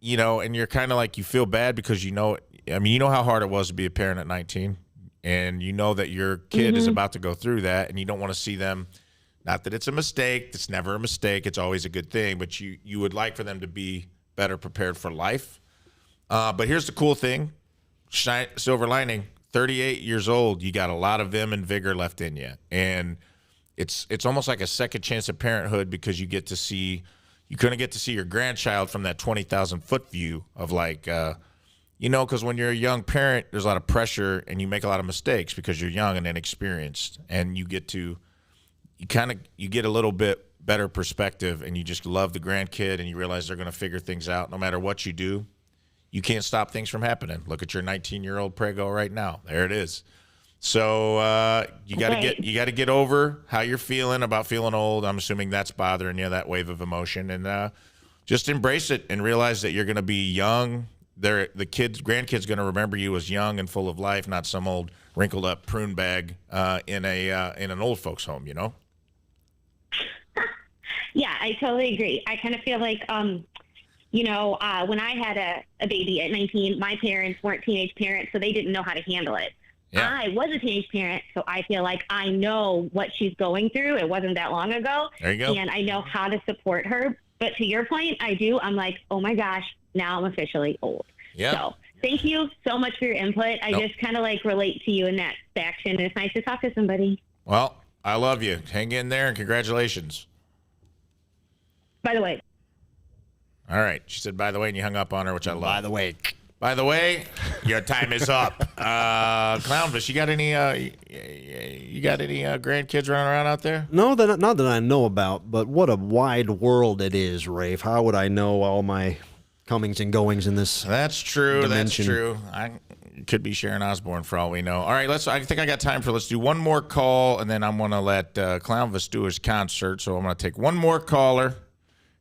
and you're kind of you feel bad because you know how hard it was to be a parent at 19, and you know that your kid is about to go through that, and you don't want to see them. Not that it's a mistake. It's never a mistake. It's always a good thing, but you would like for them to be better prepared for life. But here's the cool thing. Silver lining, 38 years old, you got a lot of vim and vigor left in you. And it's almost like a second chance at parenthood because you get to see – you couldn't get to see your grandchild from that 20,000-foot view of because when you're a young parent, there's a lot of pressure and you make a lot of mistakes because you're young and inexperienced, and you get a little bit better perspective, and you just love the grandkid, and you realize they're going to figure things out. No matter what you do, you can't stop things from happening. Look at your 19-year-old prego right now. There it is. So you got to get over how you're feeling about feeling old. I'm assuming that's bothering you, that wave of emotion, and just embrace it and realize that you're going to be young. The grandkid's going to remember you as young and full of life, not some old wrinkled up prune bag in an old folks home. Yeah, I totally agree. I kind of feel like when I had a baby at 19, my parents weren't teenage parents, so they didn't know how to handle it. Yeah. I was a teenage parent, so I feel like I know what she's going through. It wasn't that long ago. There you go. And I know how to support her. But to your point, I'm like, oh my gosh, now I'm officially old. Yeah. So thank you so much for your input. I just kind of relate to you in that faction. And it's nice to talk to somebody. Well, I love you. Hang in there, and congratulations. By the way, All right. She said, by the way, and you hung up on her, which I love. By the way. By the way, your time is up. Clownvis, you got any grandkids running around out there? No, not that I know about, but what a wide world it is, Rafe. How would I know all my comings and goings in this That's true. dimension? That's true. I could be Sharon Osbourne for all we know. All right, I think I got time let's do one more call, and then I'm going to let Clownvis do his concert. So I'm going to take one more caller.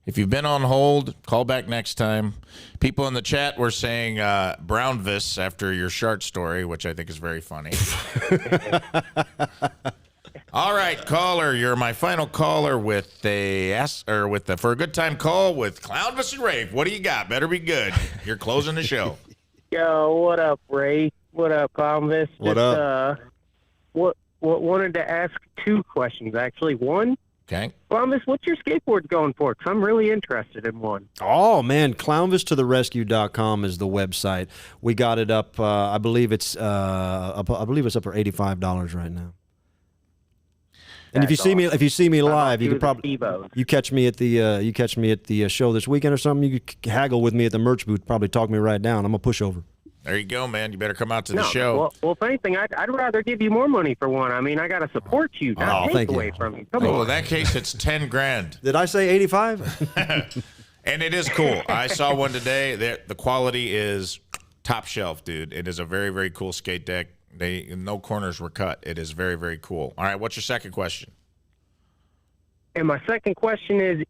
If you've been on hold, call back next time. People in the chat were saying Brownvis after your shark story, which I think is very funny. All right, caller, you're my final caller with for a good time call with Clownvis and Rafe. What do you got? Better be good. You're closing the show. Yo, what up, Ray? What up, Clownvis? What up? Wanted to ask two questions, actually. One, okay. Clownvis, what's your skateboard going for? Because I'm really interested in one. Oh, man, clownvistotherescue.com is the website. We got it up, I believe it's up for $85 right now. And if you see me live, you could probably catch me at the show this weekend or something. You could haggle with me at the merch booth, probably talk me right down. I'm a pushover. There you go, man. You better come out to the show. Well, if anything, I'd rather give you more money for one. I mean, I got to support you, not take away from you. Come on. In that case, it's $10,000. Did I say 85? And it is cool. I saw one today. The quality is top shelf, dude. It is a very, very cool skate deck. No corners were cut. It is very, very cool. All right, what's your second question? And my second question is,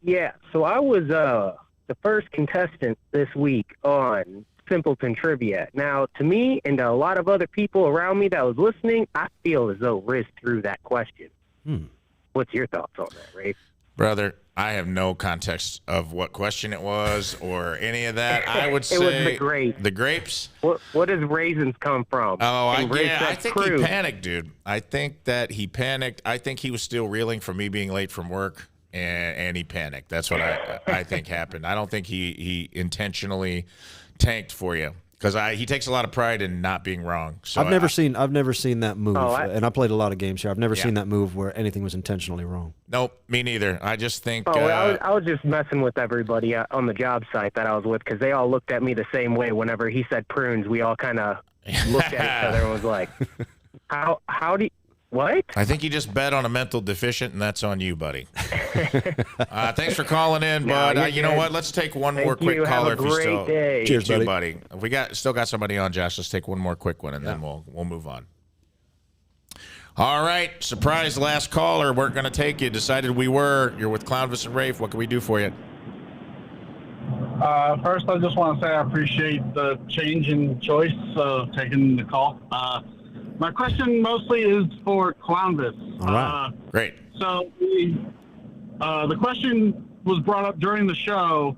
so I was the first contestant this week on Simpleton Trivia. Now, to me and to a lot of other people around me that was listening, I feel as though Riz threw that question. What's your thoughts on that, Rafe? Brother, I have no context of what question it was or any of that. I would say it was the grapes. The grapes? What does raisins come from? Oh, I think he panicked, dude. I think that he panicked. I think he was still reeling from me being late from work, and he panicked. That's what I think happened. I don't think he intentionally tanked for you. Because he takes a lot of pride in not being wrong. So I've never seen that move, and I played a lot of games here. I've never seen that move where anything was intentionally wrong. Nope, me neither. I just think. I was just messing with everybody on the job site that I was with because they all looked at me the same way. Whenever he said prunes, we all kind of looked at each other and was like, "How do you?" What? I think you just bet on a mental deficient, and that's on you, buddy. Thanks for calling in, bud. You know what? Let's take one more quick caller. Have a great day. Cheers, buddy. If we still got somebody on, Josh, let's take one more quick one, and then we'll move on. All right, surprise last caller. We're going to take you. Decided we were. You're with Clownvis and Rafe. What can we do for you? First, I just want to say I appreciate the change in choice of taking the call. My question mostly is for Clownvis. All right. Great. So the question was brought up during the show.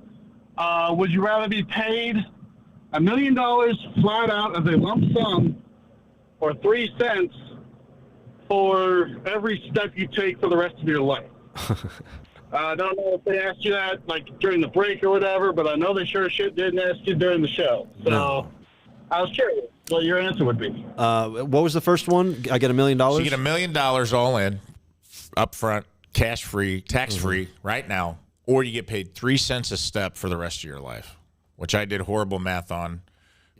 Would you rather be paid $1 million flat out as a lump sum or 3 cents for every step you take for the rest of your life? I don't know if they asked you that like during the break or whatever, but I know they sure shit didn't ask you during the show. So No. I was curious what your answer would be. What was the first one? I get $1 million? So you get $1 million all in, up front, cash free, tax free, right now, or you get paid 3 cents a step for the rest of your life, which I did horrible math on.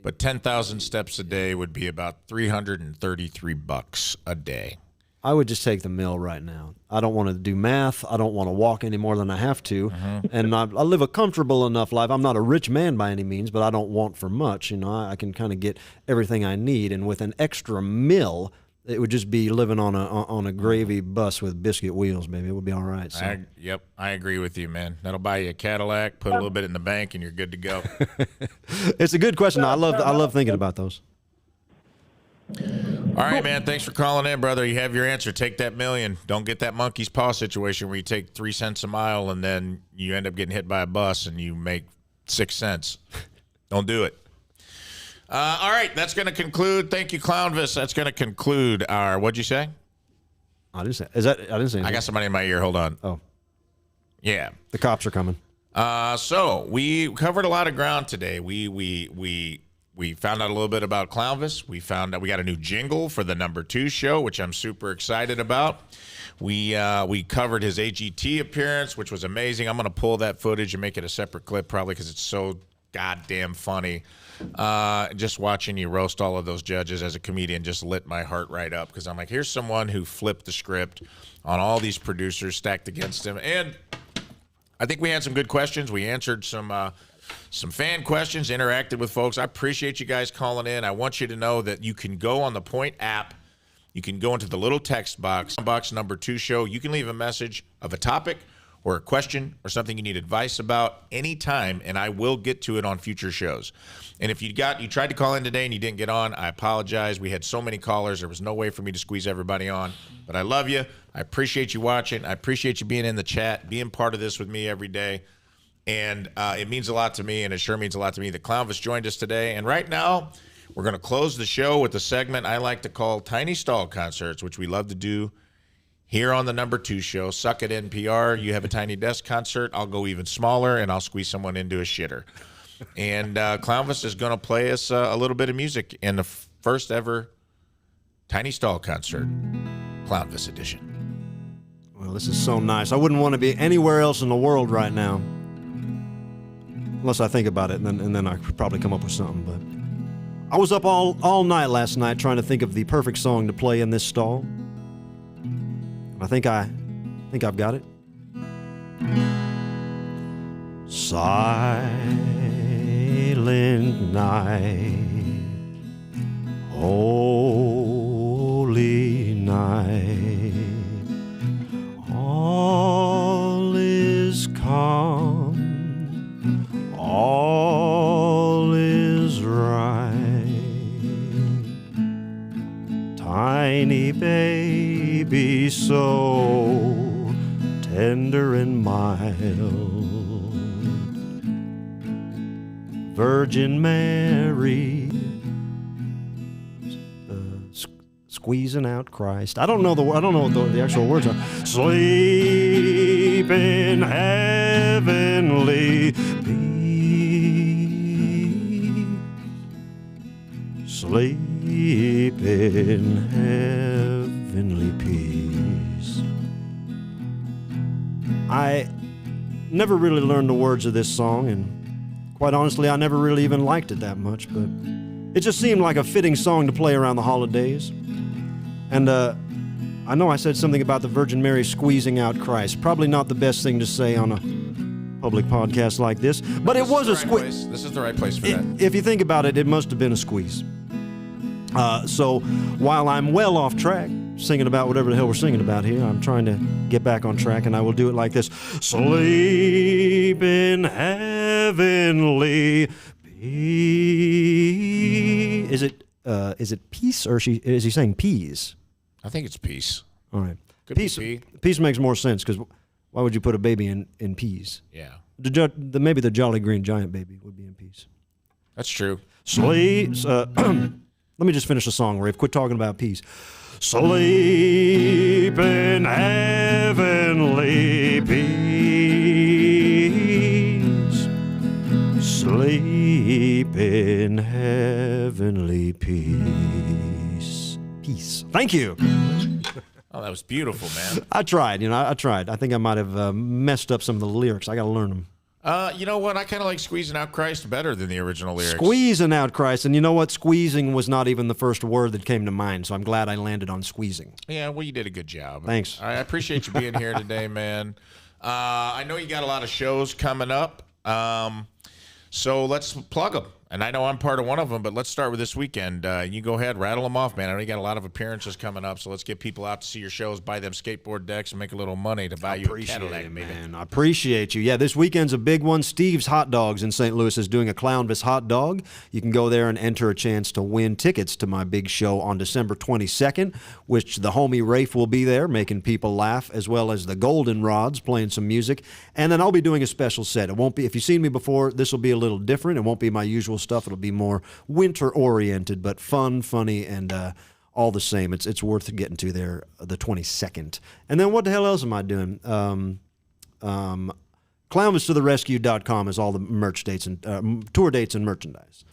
But 10,000 steps a day would be about $333 a day. I would just take the mill right now. I don't want to do math. I don't want to walk any more than I have to. And I live a comfortable enough life. I'm not a rich man by any means, but I don't want for much. You know, I can kind of get everything I need. And with an extra mill, it would just be living on a gravy bus with biscuit wheels, baby. It would be all right. So. I agree with you, man. That'll buy you a Cadillac, put a little bit in the bank, and you're good to go. It's a good question. I love thinking about those. All right, man. Thanks for calling in, brother. You have your answer. Take that $1 million. Don't get that monkey's paw situation where you take 3 cents a mile and then you end up getting hit by a bus and you make 6 cents. Don't do it. All right, that's going to conclude. Thank you, Clownvis. That's going to conclude our. What'd you say? I didn't say. I didn't say anything. I got somebody in my ear. Hold on. Oh, yeah. The cops are coming. So we covered a lot of ground today. We we found out a little bit about Clownvis. We found out we got a new jingle for the number 2 show, which I'm super excited about. We covered his AGT appearance, which was amazing. I'm going to pull that footage and make it a separate clip probably because it's so goddamn funny. Just watching you roast all of those judges as a comedian just lit my heart right up because I'm like, here's someone who flipped the script on all these producers stacked against him. And I think we had some good questions. We answered some fan questions, interacted with folks. I appreciate you guys calling in. I want you to know that you can go on the Point app. You can go into the little text box number 2 show. You can leave a message of a topic or a question or something you need advice about anytime, and I will get to it on future shows. And if you tried to call in today and you didn't get on, I apologize. We had so many callers. There was no way for me to squeeze everybody on. But I love you. I appreciate you watching. I appreciate you being in the chat, being part of this with me every day. And it means a lot to me, and it sure means a lot to me that Clownvis joined us today. And right now, we're going to close the show with a segment I like to call Tiny Stall Concerts, which we love to do here on the number 2 show. Suck at NPR. You have a tiny desk concert. I'll go even smaller, and I'll squeeze someone into a shitter. And Clownvis is going to play us a little bit of music in the first ever Tiny Stall Concert, Clownvis edition. Well, this is so nice. I wouldn't want to be anywhere else in the world right now. Unless I think about it, and then I could probably come up with something. But I was up all night last night trying to think of the perfect song to play in this stall. I think I've got it. Silent night, holy night, all is calm, all is right. Tiny baby, so tender and mild. Virgin Mary, squeezing out Christ. I don't know what the actual words are. Sleep in heavenly peace. Sleep in heavenly peace. I never really learned the words of this song, and quite honestly, I never really even liked it that much, but it just seemed like a fitting song to play around the holidays. And I know I said something about the Virgin Mary squeezing out Christ. Probably not the best thing to say on a public podcast like this, but it was a squeeze. This is the right place for that. If you think about it, it must have been a squeeze. So while I'm well off track, singing about whatever the hell we're singing about here, I'm trying to get back on track, and I will do it like this. Sleep in heavenly peace. Is it peace, or is he saying peas? I think it's peace. All right. Could peace, be pea. Peace makes more sense, because why would you put a baby in peas? Yeah. Maybe the Jolly Green Giant baby would be in peas. That's true. Sleep. Let me just finish the song, Rafe. Quit talking about peas. Sleep in heavenly peace. Sleep in heavenly peace. Peace. Thank you. Oh, that was beautiful, man. I tried. I tried. I think I might have messed up some of the lyrics. I got to learn them. You know what? I kind of like Squeezing Out Christ better than the original lyrics. Squeezing out Christ. And you know what? Squeezing was not even the first word that came to mind, so I'm glad I landed on squeezing. Yeah, well, you did a good job. Thanks. I appreciate you being here today, man. I know you got a lot of shows coming up, so let's plug them. And I know I'm part of one of them, but let's start with this weekend. You go ahead, rattle them off, man. I know you got a lot of appearances coming up, so let's get people out to see your shows, buy them skateboard decks, and make a little money to buy you a Cadillac, man. I appreciate you. Yeah, this weekend's a big one. Steve's Hot Dogs in St. Louis is doing a Clownvis hot dog. You can go there and enter a chance to win tickets to my big show on December 22nd, which the homie Rafe will be there making people laugh, as well as the Golden Rods playing some music. And then I'll be doing a special set. It won't be, if you've seen me before, this will be a little different. It won't be my usual stuff. It'll be more winter-oriented, but fun, funny, and all the same. It's worth getting to there the 22nd. And then what the hell else am I doing? ClownvisToTheRescue.com is all the merch dates and tour dates and merchandise.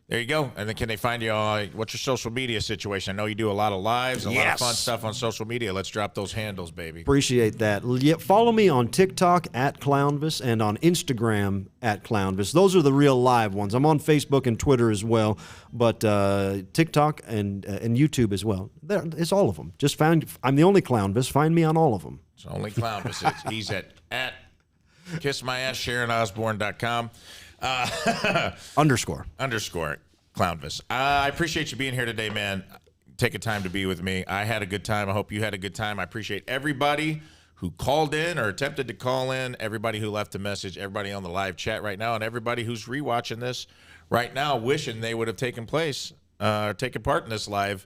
There you go. And then can they find you on, what's your social media situation? I know you do a lot of lives, a lot of fun stuff on social media. Let's drop those handles, baby. Appreciate that. Yeah, follow me on TikTok at Clownvis and on Instagram at Clownvis. Those are the real live ones. I'm on Facebook and Twitter as well, but TikTok and YouTube as well. It's all of them. Just find, I'm the only Clownvis. Find me on all of them. It's only Clownvis. He's at kissmyassSharonosborne.com. Underscore Clownvis. I appreciate you being here today, man. Taking time to be with me. I had a good time. I hope you had a good time. I appreciate everybody who called in or attempted to call in, everybody who left a message, everybody on the live chat right now, and everybody who's rewatching this right now, wishing they would have taken part in this live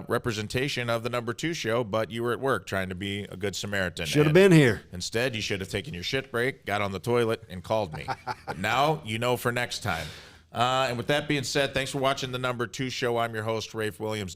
representation of the number 2 show, but you were at work trying to be a good Samaritan. Should have been here. Instead, you should have taken your shit break, got on the toilet, and called me. But now you know for next time. And with that being said, thanks for watching the number 2 show. I'm your host, Rafe Williams.